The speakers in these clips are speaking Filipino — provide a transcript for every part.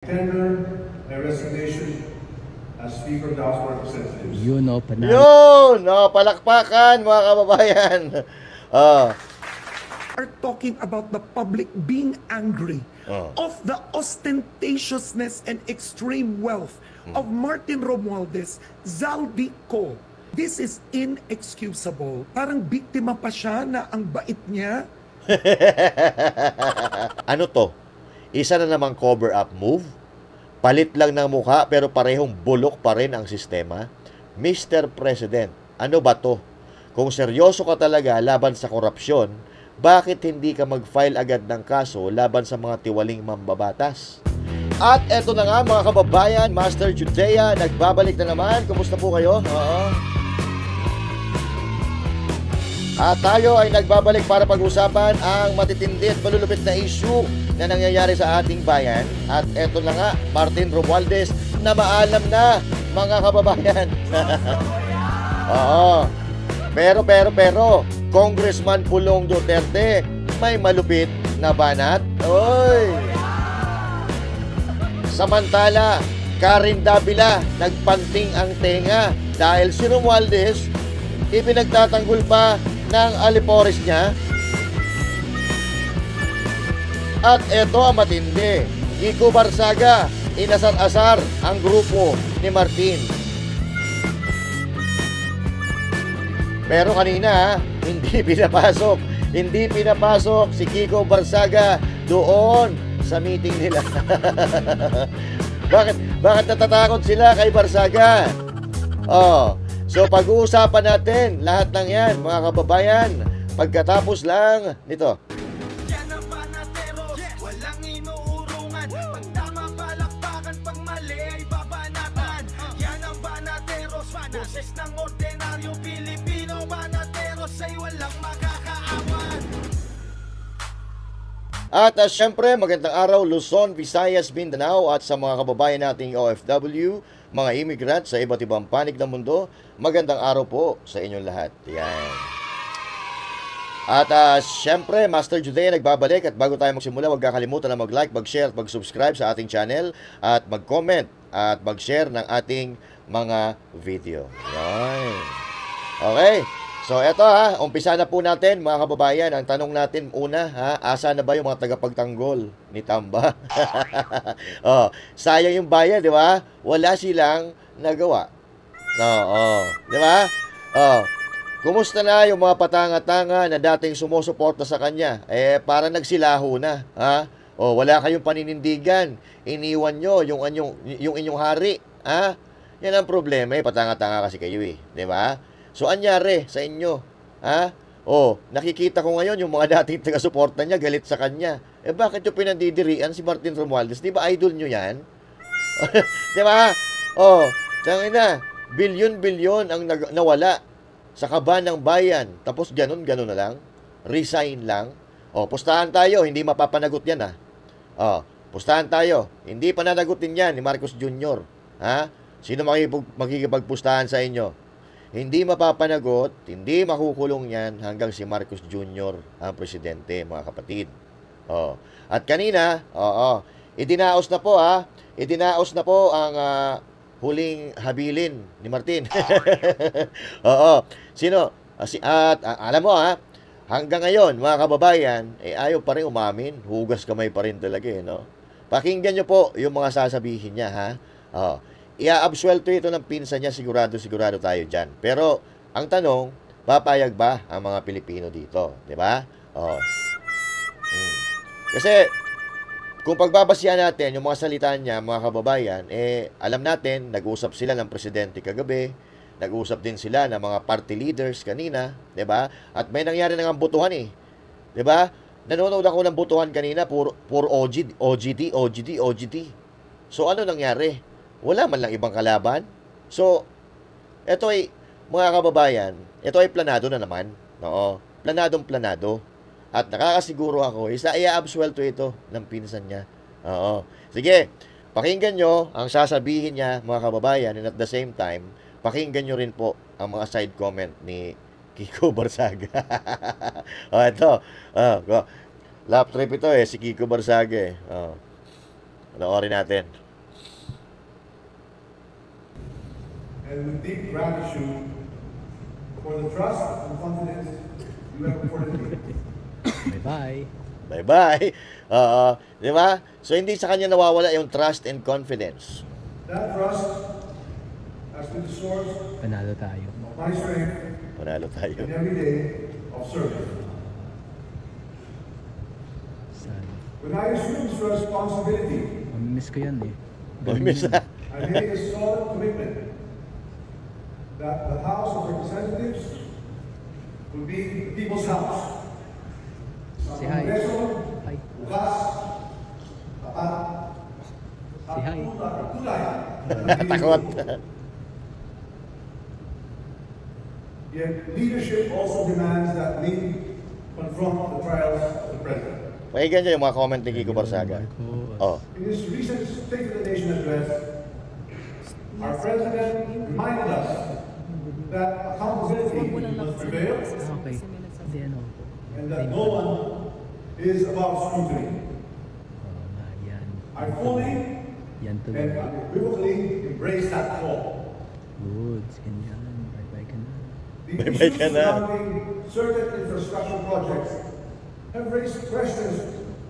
Tender my resignation as Speaker of the House of Representatives. Yun o, panalo. Yun! No, palakpakan mga kababayan. Ah, Are talking about the public being angry of the ostentatiousness and extreme wealth of Martin Romualdez, Zaldico. This is inexcusable. Parang biktima pa siya na ang bait niya. ano to? Isa na namang cover-up move? Palit lang ng mukha pero parehong bulok pa rin ang sistema? Mr. President, ano ba to? Kung seryoso ka talaga laban sa korupsyon, bakit hindi ka mag-file agad ng kaso laban sa mga tiwaling mambabatas? At eto na nga mga kababayan, Master Judea, nagbabalik na naman. Kumusta po kayo? Oo. At tayo ay nagbabalik para pag-usapan ang matitindi at malulupit na issue na nangyayari sa ating bayan. At eto na nga, Martin Romualdez na maalam na mga kababayan. Oo. Pero, Congressman Pulong Duterte may malupit na banat. Oy! Samantala, Karen Davila nagpanting ang tenga dahil si Romualdez ipinagtatanggol pa ng alipores niya. At eto ang matindi. Kiko Barsaga, inasar-asar ang grupo ni Martin. Pero kanina, hindi pinapasok si Kiko Barsaga doon sa meeting nila. Bakit natatakot sila kay Barsaga? Oh, so pag-uusapan natin lahat ng yan, mga kababayan, pagkatapos lang nito. Yan ang banateros, walang inuurungan. Pag tama palakpakan, pag mali ay babanatan. Yan ang banateros, boses ng ordinaryong Pilipino. Banateros ay walang makakaawan. At syempre, magandang araw Luzon, Visayas, Mindanao at sa mga kababayan nating OFW, mga immigrant sa iba't ibang panig ng mundo. Magandang araw po sa inyong lahat. Yan. At syempre, Master Judea nagbabalik at bago tayo magsimula, huwag kakalimutan na mag-like, mag-share at mag-subscribe sa ating channel at mag-comment at mag-share ng ating mga video. Yan. Okay. So eto umpisa na po natin mga kababayan. Ang tanong natin una asa na ba yung mga tagapagtanggol ni Tamba? Sayang yung bayan, di ba? Wala silang nagawa. Di ba? Kumusta na yung mga patanga-tanga na dating sumusuporta sa kanya? Parang nagsilaho na, wala kayong paninindigan. Iniwan nyo yung inyong hari, Yan ang problema, patanga-tanga kasi kayo, di ba? So, anyari sa inyo? Nakikita ko ngayon yung mga dating taga-suporta niya, galit sa kanya. Bakit yung pinandidirian si Martin Romualdez? Di ba idol nyo yan? Di ba? Tangina, bilyon-bilyon ang nawala sa kaba ng bayan. Tapos ganun na lang. Resign lang. Pustahan tayo, hindi mapapanagot yan, pustahan tayo. Hindi pa nanagutin yan ni Marcos Jr. Sino makikipagpustahan sa inyo? Hindi mapapanagot, hindi makukulong yan hanggang si Marcos Jr. ang presidente, mga kapatid. At kanina, idinaos na po idinaos na po ang huling habilin ni Martin. Sino? At alam mo hanggang ngayon, mga kababayan, ayaw pa rin umamin, hugas kamay pa rin talaga Pakinggan nyo po yung mga sasabihin niya Ia-absuelto ito ng pinsan niya, sigurado tayo dyan. Pero, ang tanong, papayag ba ang mga Pilipino dito? Di ba? Kasi, kung pagbabasihan natin yung mga salita niya, mga kababayan, alam natin, nag-usap sila ng presidente kagabi, nag-usap din sila ng mga party leaders kanina, di ba? At may nangyari na ng butuhan di ba? Nanonood ako ng butuhan kanina, puro OGD. So, ano nangyari? Wala man lang ibang kalaban. So, ito ay, mga kababayan, ito ay planado na naman. Planadong-planado. At nakakasiguro ako, ia-absuelto ito ng pinsan niya. Sige, pakinggan nyo ang sasabihin niya, mga kababayan, and at the same time, pakinggan nyo rin po ang mga side comment ni Kiko Barsaga. Ito. Lap trip ito si Kiko Barsaga Panoorin natin. And with deep gratitude for the trust and confidence you have afforded me. Bye-bye. Bye-bye. Di ba? So, hindi sa kanya nawawala yung trust and confidence. That trust has been the source Panalo tayo. of my strength Panalo tayo. in every day of service. Sana. When I assumed this responsibility, Mamimiss ko yan eh. Mamimiss na. I made a solid commitment that the House of Representatives would be the people's house. Say hi. Kongreso, Hi. bukas, tapat, Say hi. tulay. Takot. Yet leadership also demands that we confront the trials of the president. Pakinggan nyo yung mga comment ni Kiko Barsaga. Oh. In his recent State of the Nation address, our president reminded us that accountability must prevail Okay. Hindi ano. and that no one is above scrutiny. Oo nga, yan. I fully Yan and tuloy. unequivocally embrace that call. Good. Ganyan. Bye-bye ka na. The Bye-bye issues ka na. surrounding certain infrastructure projects have raised questions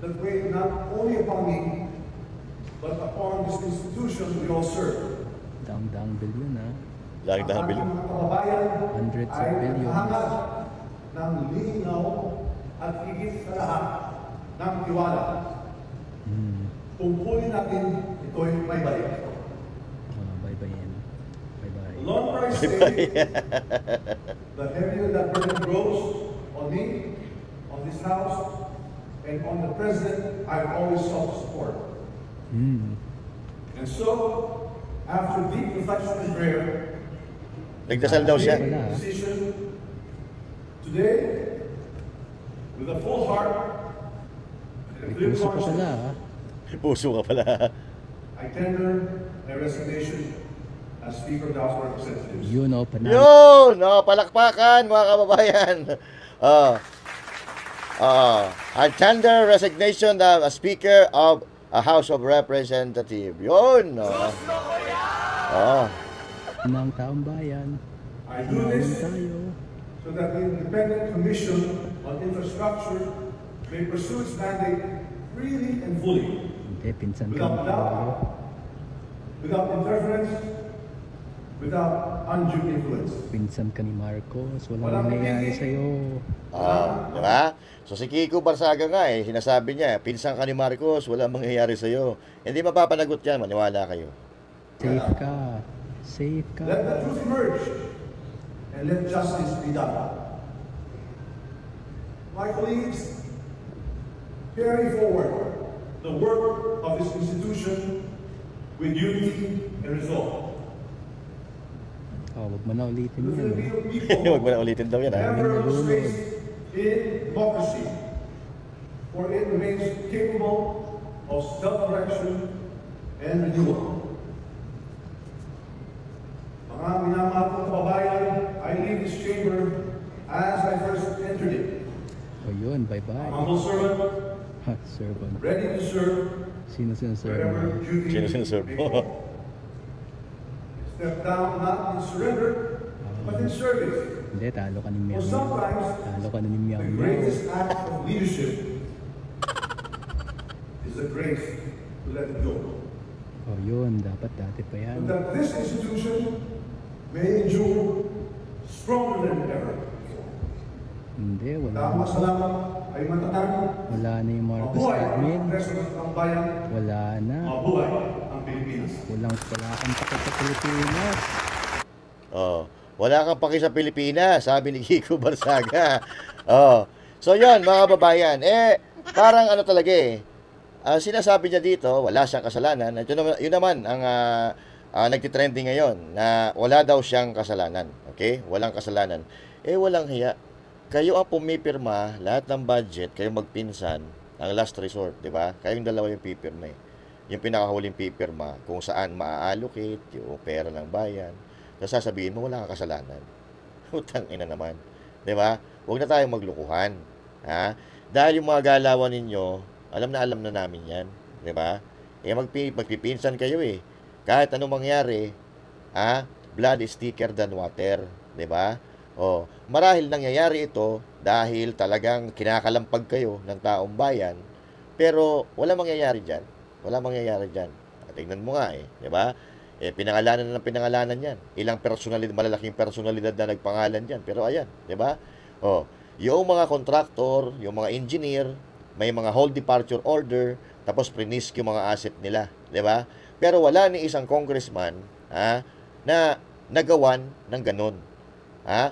that weigh not only upon me, but upon this institution we all serve. Daang-daang billion ha. Lagi na Ang bilyon. ating mga kababayan Hundreds of ay billions. naghahanap ng linaw at higit sa lahat ng tiwala. Tungkulin natin ito'y may balik. Bye-bye yan. Bye-bye. The longer I stay, the heavier that burden grows on me, on this house, and on the president I've always sought to support. And so, after deep reflection and prayer, Nagdasal daw siya. I made a decision today with a full heart and a May clear puso ka pala conscience. ha. May puso ka pala. I tender my resignation as Speaker of the House of Representatives. Yun o, panalo. Yun! Oh, palakpakan, mga kababayan. I tender resignation as Speaker of a House of Representatives. Yun! Ng taong bayan. I do Panalo this tayo. so that the Independent Commission on Infrastructure may pursue its mandate freely and fully, Hindi, pinsan ka without na. doubt, without interference, without undue influence. Pinsan ka ni Marcos. Walang Walang nangyayari pipili. sa'yo. Di ba? So si Kiko Barsaga nga sinasabi niya, pinsan ka ni Marcos, wala mangyayari sa'yo. Hindi mapapanagot yan, maniwala kayo. Safe ka. Safe ka. Let the truth emerge and let justice be done. My colleagues, carry forward the work of this institution with unity and resolve. Wag mo na ulitin The yan. Filipino people Huwag mo na ulitin daw yan, ha? never lose faith in democracy, for it remains capable of self-correction and renewal. Mga minamahal kong kababayan, I leave this chamber as I first entered it. O yun, bye-bye. Humble servant, Ha, servant. ready to serve Sino sinaserve wherever mo? duty Sino sinaserve may mo? call. Step down not in surrender, but in service. Hindi, talo ka ni Meow For Meow. sometimes, Talo ka na ni Meow the Meow. greatest act of leadership is the grace to let it go. O yun, dapat dati pa yan. So that this institution may endure stronger than ever. Hindi, wala Tama na. salamat ay matatag. Wala na yung Marcos Mabuhay ang admin. Kongreso ng Bayan. Wala na. Mabuhay ang Pilipinas. Wala kang takot sa Pilipinas. Oh, wala kang paki sa Pilipinas, sabi ni Kiko Barsaga. Oh. So 'yun, mga kababayan, parang ano talaga sinasabi niya dito, wala siyang kasalanan. Ito naman, yun naman ang nagtitrending ngayon na wala daw siyang kasalanan. Okay? Walang kasalanan. Walang hiya. Kayo ang pumipirma, lahat ng budget, kayo magpinsan, ang last resort, di ba? Kayong dalawa yung pipirma Yung pinakahuling pipirma, kung saan maa-allocate yung pera ng bayan. Tapos sasabihin mo, wala kang kasalanan. Utang ina naman. Di ba? Huwag na tayong maglukuhan. Ha? Dahil yung mga galawan ninyo, alam na namin yan. Di ba? Eh, magpipinsan kayo eh. Kahit anong mangyari, blood is thicker than water. 'Di ba? Oh, marahil nangyayari ito dahil talagang kinakalampag kayo ng taong bayan, pero wala mangyayari diyan. Wala mangyayari diyan. Tingnan mo nga eh, 'di ba? Eh, pinangalanan ng pinangalanan yan. Ilang personalidad, malaking personalidad na nagpangalan dyan. Pero ayan, di ba? Oh, yung mga contractor, yung mga engineer, may mga hold departure order, tapos prinisk yung mga asset nila. Di ba? Pero wala ni isang congressman na nagawan ng ganun.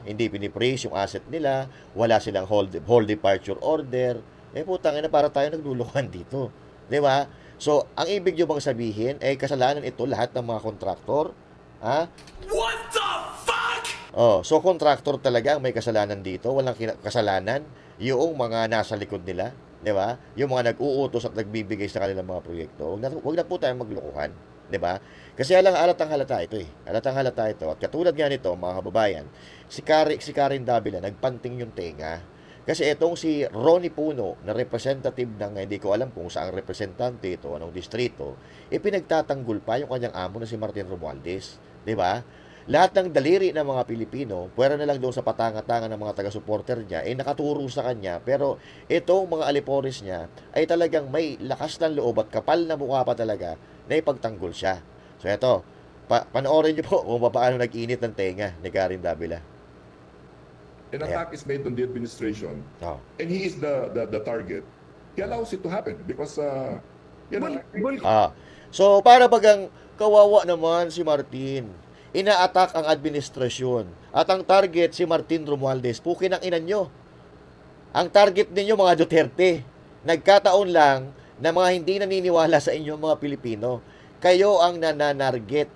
Hindi pinipraise yung asset nila, wala silang hold departure order. Eh, putang ina, para tayo naglulukuhan dito. Di ba? So, ang ibig nyo bang sabihin, kasalanan ito lahat ng mga kontraktor? What the fuck? Oh, so contractor talaga ang may kasalanan dito, walang kasalanan yung mga nasa likod nila, 'di ba? Yung mga nag-uutos at nagbibigay sa kanilang mga proyekto. Huwag na po tayong maglokohan, 'di ba? Kasi halatang halata ito eh. Halatang halata ito. At katulad nga nito, mga kababayan, si Karen Davila nagpanting yung tenga. Kasi itong si Ronnie Puno, na representative ng, hindi ko alam kung saang representante ito, anong distrito, pinagtatanggol pa yung kanyang amo na si Martin Romualdez. Di ba? Lahat ng daliri ng mga Pilipino, pwera na lang doon sa patanga-tanga ng mga taga-supporter niya, nakaturo sa kanya. Pero itong mga aliporis niya, ay talagang may lakas ng loob at kapal na mukha pa talaga na ipagtanggol siya. So ito, panoorin niyo po kung paano nag-init ng tenga ni Karen Davila. An attack is made on the administration, and he is the target. He allows it to happen because, So, para bagang kawawa naman si Martin. Ina-attack ang administrasyon. At ang target si Martin Romualdez. Pukin ang inan nyo. Ang target ninyo mga Duterte. Nagkataon lang na mga hindi naniniwala sa inyo mga Pilipino. Kayo ang nananarget.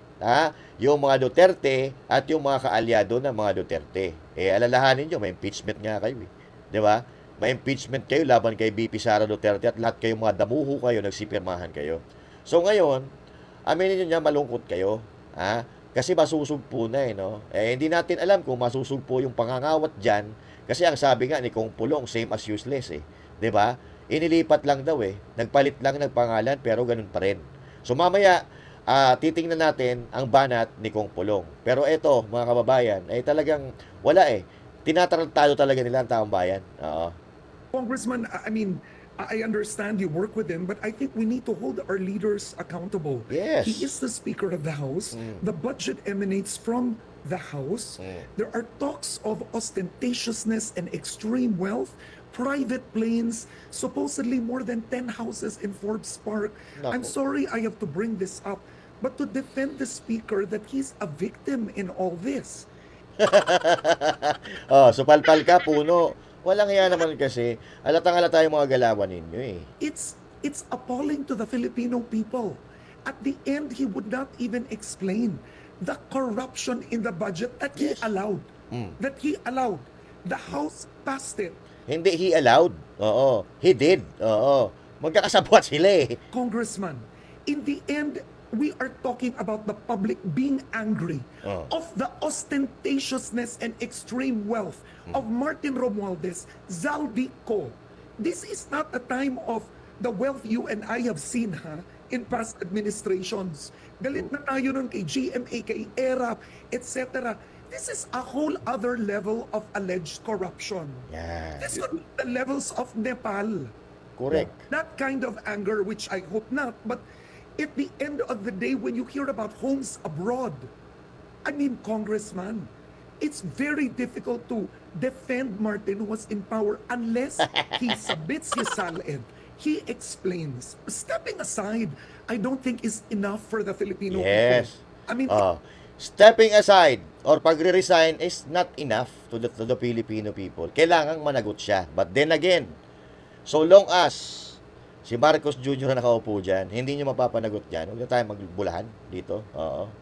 Yung mga Duterte at yung mga kaalyado ng mga Duterte. Alalahanin nyo, may impeachment nga kayo. Di ba? May impeachment kayo laban kay BP Sara Duterte at lahat kayo mga damuho kayo, nagsipirmahan kayo. So ngayon, aminin nyo niya, malungkot kayo. Kasi masusugpo na no? Hindi natin alam kung masusugpo yung pangangawat dyan. Kasi ang sabi nga ni Kong Pulong, same as useless Di ba? Inilipat lang daw Nagpalit lang ng pangalan pero ganun pa rin. So mamaya, titingnan natin ang banat ni Kong Pulong. Pero ito, mga kababayan, talagang wala Tinatarantado talaga nila ang taong bayan. Congressman, I mean, I understand you work with him, but I think we need to hold our leaders accountable. Yes. He is the Speaker of the House. The budget emanates from the House. There are talks of ostentatiousness and extreme wealth, private planes, supposedly more than 10 houses in Forbes Park. I'm sorry I have to bring this up, but to defend the Speaker that he's a victim in all this. So palpal ka, Puno. Walang hiya naman kasi. Halatang-halata yung mga galawan ninyo It's appalling to the Filipino people. At the end, he would not even explain the corruption in the budget that he allowed. That he allowed. The House passed it. Hindi he allowed. Oo. He did. Oo. Magkakasabwat sila Congressman, in the end, we are talking about the public being angry of the ostentatiousness and extreme wealth of Martin Romualdez, Zaldico. This is not a time of the wealth you and I have seen in past administrations. Galit na tayo nun kay GMA, kay ERAP, etc. This is a whole other level of alleged corruption. Yeah. This is the levels of Nepal. Correct. That kind of anger, which I hope not, but at the end of the day, when you hear about homes abroad, I mean, Congressman, it's very difficult to defend Martin who was in power unless he submits his salin. He explains. Stepping aside, I don't think is enough for the Filipino people. I mean, stepping aside or pagre-resign is not enough to the Filipino people. Kailangang managot siya. But then again, so long as si Marcos Jr. na nakaupo dyan, hindi nyo mapapanagot dyan. Huwag na tayo magbulahan dito.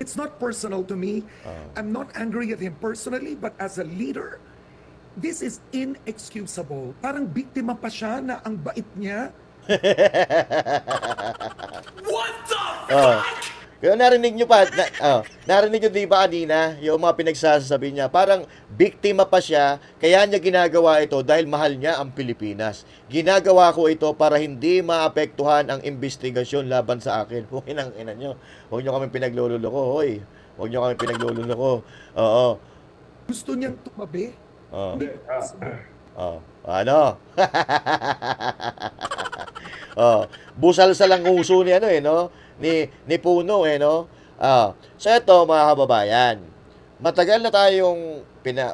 It's not personal to me. I'm not angry at him personally, but as a leader, this is inexcusable. Parang biktima pa siya na ang bait niya. What the fuck? Kaya narinig nyo pa, narinig nyo di ba kanina, yung mga pinagsasabi niya, parang biktima pa siya, kaya niya ginagawa ito dahil mahal niya ang Pilipinas. Ginagawa ko ito para hindi maapektuhan ang investigasyon laban sa akin. Huwag nang ina nyo. Huwag nyo kami pinaglululoko, hoy. Huwag nyo kami pinaglululoko. Oo. Gusto niyang tumabi? Oo. Hindi, Ano? Busal sa lang uso ni ano no? Ni Puno no. So ito mga kababayan, matagal na tayong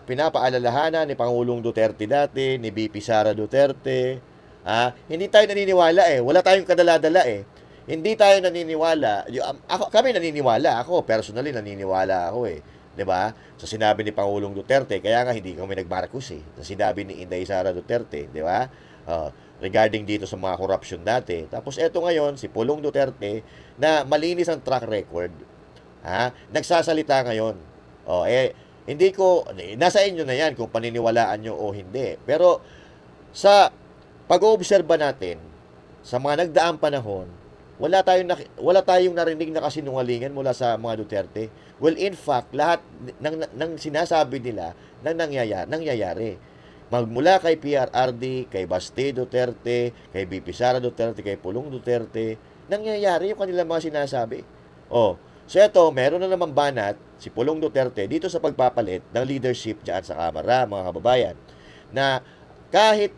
pinapaalalahanan ni Pangulong Duterte dati, ni VP Sara Duterte. Hindi tayo naniniwala wala tayong kadala-dala Hindi tayo naniniwala. Kami naniniwala, ako personally naniniwala ako 'di ba? Sa sinabi ni Pangulong Duterte, kaya nga hindi kami nagmarkus Sa sinabi ni Inday Sara Duterte, 'di ba? Regarding dito sa mga corruption dati. Tapos eto ngayon si Pulong Duterte na malinis ang track record. Nagsasalita ngayon. Hindi ko nasa inyo na 'yan kung paniniwalaan nyo o hindi. Pero sa pag-oobserba natin sa mga nagdaang panahon, wala tayong narinig na kasinungalingan mula sa mga Duterte. Well, in fact, lahat ng sinasabi nila na nangyayari. Magmula kay PRRD, kay Baste Duterte, kay VP Sara Duterte, kay Pulong Duterte, nangyayari yung kanilang mga sinasabi. So ito, meron na naman banat si Pulong Duterte dito sa pagpapalit ng leadership dyan sa Kamara, mga kababayan, na kahit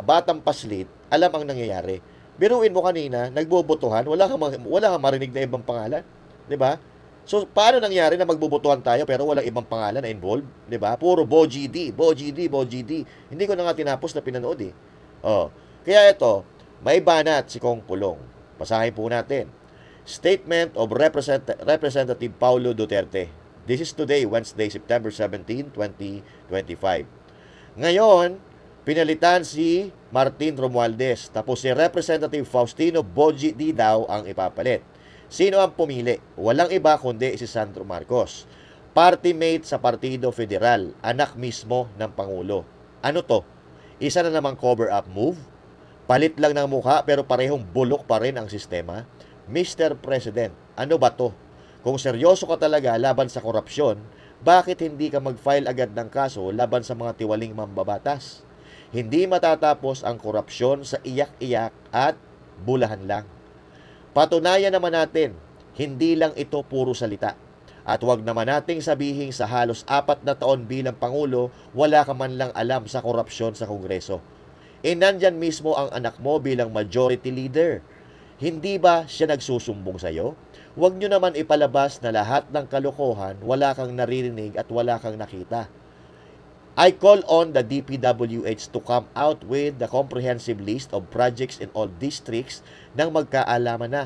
batang paslit, alam ang nangyayari. Biruin mo kanina, nagbobotohan, wala kang marinig na ibang pangalan, 'di ba? So paano nangyari na magbobotohan tayo pero walang ibang pangalan na involved, 'di ba? Puro BOGD. Hindi ko na nga tinapos na pinanood Kaya ito, may banat si Kong Pulong. Basahin po natin. Statement of Representative Paulo Duterte. This is today, Wednesday, September 17, 2025. Ngayon, pinalitan si Martin Romualdez. Tapos si Representative Faustino BOGD daw ang ipapalit. Sino ang pumili? Walang iba kundi si Sandro Marcos. Party mate sa Partido Federal, anak mismo ng Pangulo. Ano to? Isa na namang cover-up move? Palit lang ng mukha pero parehong bulok pa rin ang sistema? Mr. President, ano ba to? Kung seryoso ka talaga laban sa korupsyon, bakit hindi ka mag-file agad ng kaso laban sa mga tiwaling mambabatas? Hindi matatapos ang korupsyon sa iyak-iyak at bulahan lang. Patunayan naman natin, hindi lang ito puro salita. At huwag naman nating sabihin sa halos 4 na taon bilang Pangulo, wala ka man lang alam sa korupsyon sa Kongreso. Nandyan mismo ang anak mo bilang majority leader. Hindi ba siya nagsusumbong sa'yo? Huwag nyo naman ipalabas na lahat ng kalokohan, wala kang naririnig at wala kang nakita. I call on the DPWH to come out with the comprehensive list of projects in all districts nang magkaalaman na.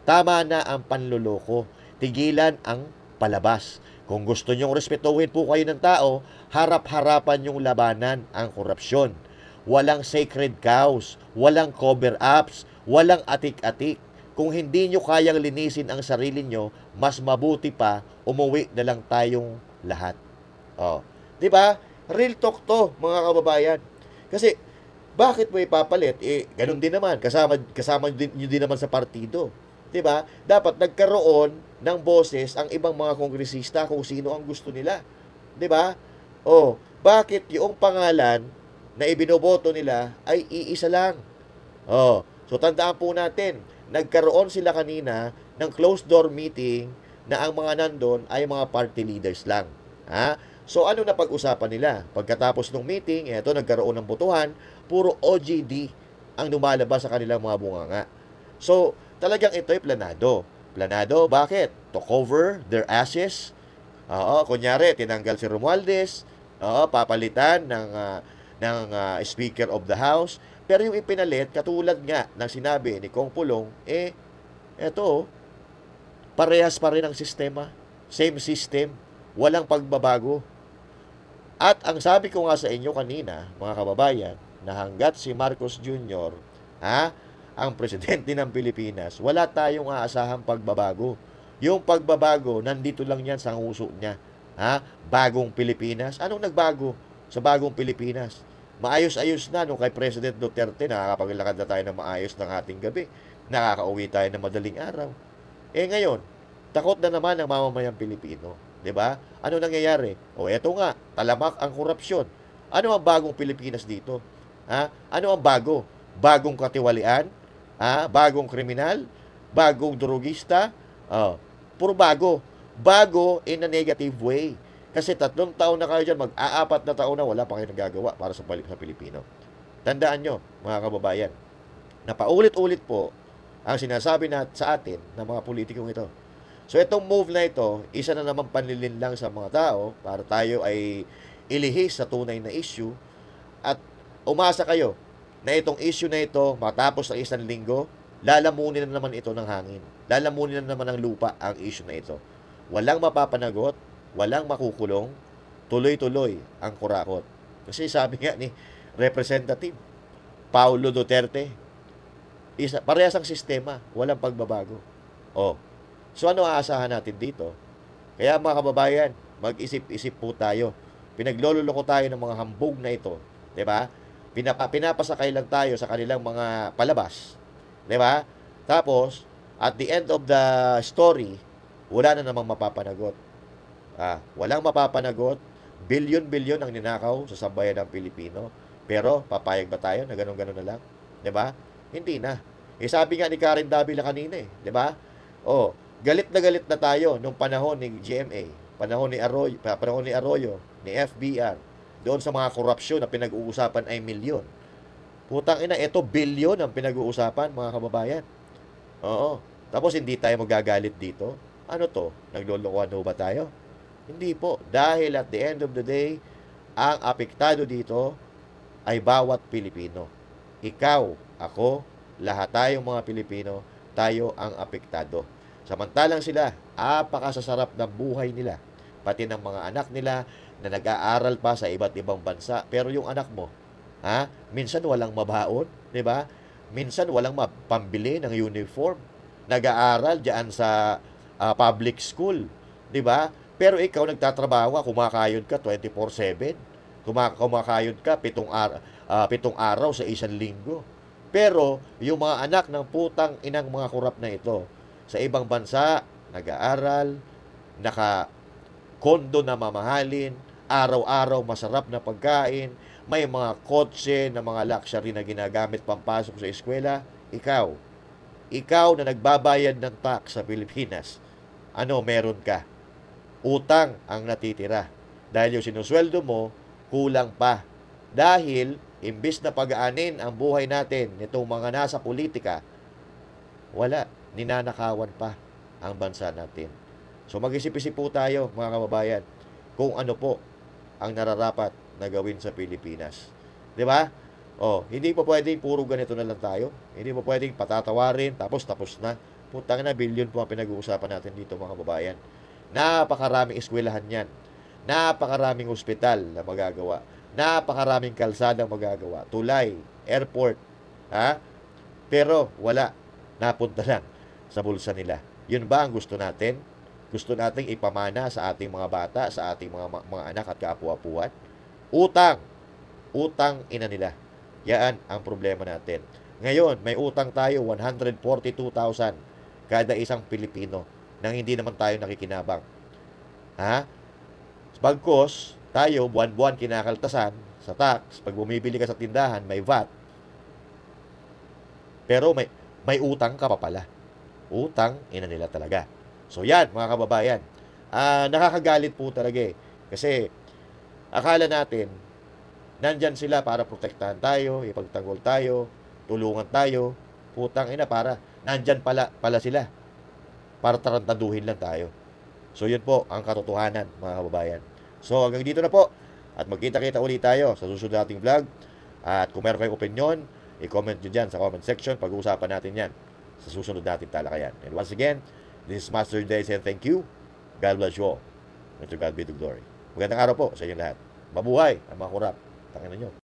Tama na ang panloloko. Tigilan ang palabas. Kung gusto nyong respetuhin po kayo ng tao, harap-harapan yung labanan ang korupsyon. Walang sacred cows, walang cover-ups, walang atik-atik. Kung hindi nyo kayang linisin ang sarili nyo, mas mabuti pa, umuwi na lang tayong lahat. Di ba? Real talk to, mga kababayan. Kasi, bakit mo ipapalit? Ganun din naman. Kasama nyo din naman sa partido. Diba? Dapat nagkaroon ng boses ang ibang mga kongresista kung sino ang gusto nila. Diba? Bakit yung pangalan na ibinoboto nila ay iisa lang? So, tandaan po natin, nagkaroon sila kanina ng closed door meeting na ang mga nandun ay mga party leaders lang. So, ano na pag-usapan nila? Pagkatapos ng meeting, nagkaroon ng botohan, puro OGD ang lumalabas sa kanilang mga bunganga. So, talagang ito ay planado. Planado, bakit? To cover their asses. Kunyari, tinanggal si Romualdez, papalitan ng Speaker of the House. Pero yung ipinalit, katulad nga ng sinabi ni Kong Pulong, parehas pa rin ang sistema. Same system. Walang pagbabago. At ang sabi ko nga sa inyo kanina, mga kababayan, na hanggat si Marcos Jr., ang presidente ng Pilipinas, wala tayong aasahang pagbabago. Yung pagbabago, nandito lang yan sa nguso niya. Bagong Pilipinas. Anong nagbago sa bagong Pilipinas? Maayos-ayos na nung kay President Duterte, nakakapaglakad na tayo ng maayos ng ating gabi. Nakakauwi tayo ng madaling araw. Ngayon, takot na naman ang mamamayang Pilipino. 'Di ba? Ano nangyayari? Eto nga, talamak ang korupsyon. Ano ang bagong Pilipinas dito? Ano ang bago? Bagong katiwalian? Bagong kriminal? Bagong drogista? Puro bago. Bago in a negative way. Kasi 3 taon na kayo dyan, mag-4 na taon na wala pa kayo nagagawa para sa Pilipino. Tandaan nyo, mga kababayan, na paulit-ulit po ang sinasabi sa atin ng mga politikong ito. So itong move na ito, isa na naman panlilinlang sa mga tao para tayo ay ilihis sa tunay na issue at umasa kayo na itong issue na ito matapos ng 1 linggo, lalamunin na naman ito ng hangin. Lalamunin na naman ng lupa ang issue na ito. Walang mapapanagot, walang makukulong, tuloy-tuloy ang kurakot. Kasi sabi nga ni Representative Paulo Duterte, parehas ang sistema, walang pagbabago. So ano aasahan natin dito? Kaya mga kababayan, mag-isip-isip po tayo. Pinaglololoko tayo ng mga hambog na ito, 'di ba? Pinapasakay lang tayo sa kanilang mga palabas, 'di ba? Tapos at the end of the story, wala na namang mapapanagot. Walang mapapanagot. Bilyon-bilyon ang ninakaw sa sambayan ng Pilipino. Pero papayag ba tayo na ganun-ganun na lang? 'Di ba? Hindi na. Sabi nga ni Karen Davila kanina, 'di ba? Galit na tayo nung panahon ni GMA, panahon ni Arroyo, ni FBR, doon sa mga korupsyon na pinag-uusapan ay milyon. Putang ina, ito bilyon ang pinag-uusapan, mga kababayan. Tapos hindi tayo magagalit dito. Ano to? Naglolokohan ba tayo? Hindi po. Dahil at the end of the day, ang apektado dito ay bawat Pilipino. Ikaw, ako, lahat tayong mga Pilipino, tayo ang apektado. Samantalang sila, apakasasarap ng buhay nila. Pati ng mga anak nila na nag-aaral pa sa iba't ibang bansa. Pero yung anak mo, minsan walang mabaon, di ba? Minsan walang pambili ng uniform. Nag-aaral diyan sa public school, di ba? Pero ikaw nagtatrabaho, kumakayod ka 24/7. Kumakayod ka 7 araw sa 1 linggo. Pero yung mga anak ng putang inang mga kurap na ito, sa ibang bansa, nag-aaral, naka-kondo na mamahalin, araw-araw masarap na pagkain, may mga kotse na mga luxury na ginagamit pampasok sa eskwela. Ikaw na nagbabayad ng tax sa Pilipinas, meron ka? Utang ang natitira. Dahil yung sinusweldo mo, kulang pa. Dahil, imbis na pag-aanin ang buhay natin nitong mga nasa politika, wala. Ninanakawan pa ang bansa natin. So mag-isip-isip po tayo, mga kababayan, kung ano po ang nararapat na gawin sa Pilipinas. 'Di ba? Hindi pa pwedeng puro ganito na lang tayo. Hindi pa pwedeng patatawarin tapos na. Putang na, bilyon po ang pinag-uusapan natin dito, mga kababayan. Napakaraming eskwelahan yan. Napakaraming ospital na magagawa. Napakaraming kalsada magagawa. Tulay, airport. Pero wala. Napunta lang sa bulsa nila. Yun ba ang gusto natin? Gusto nating ipamana sa ating mga bata, sa ating mga anak at kaapu-apuan? Utang ina nila. Yan ang problema natin. Ngayon, may utang tayo 142,000 kada isang Pilipino nang hindi naman tayo nakikinabang. Bagkos, tayo buwan-buwan kinakaltasan sa tax. Pag bumibili ka sa tindahan, may VAT. Pero may utang ka pa pala. Utang, ina nila talaga. So yan, mga kababayan. Nakakagalit po talaga Kasi, akala natin, nandyan sila para protektahan tayo, ipagtanggol tayo, tulungan tayo. Putang ina, nandyan pala sila. Para tarantaduhin lang tayo. So yun po, ang katotohanan, mga kababayan. So hanggang dito na po. At magkita-kita ulit tayo sa susunod nating vlog. At kung meron kayong opinion, i-comment nyo dyan sa comment section. Pag-uusapan natin yan sa susunod natin talakayan. And once again, this is Master Day saying thank you. God bless you all. And to God be the glory. Magandang araw po sa inyo lahat. Mabuhay ang mga kurap. Tangina nyo.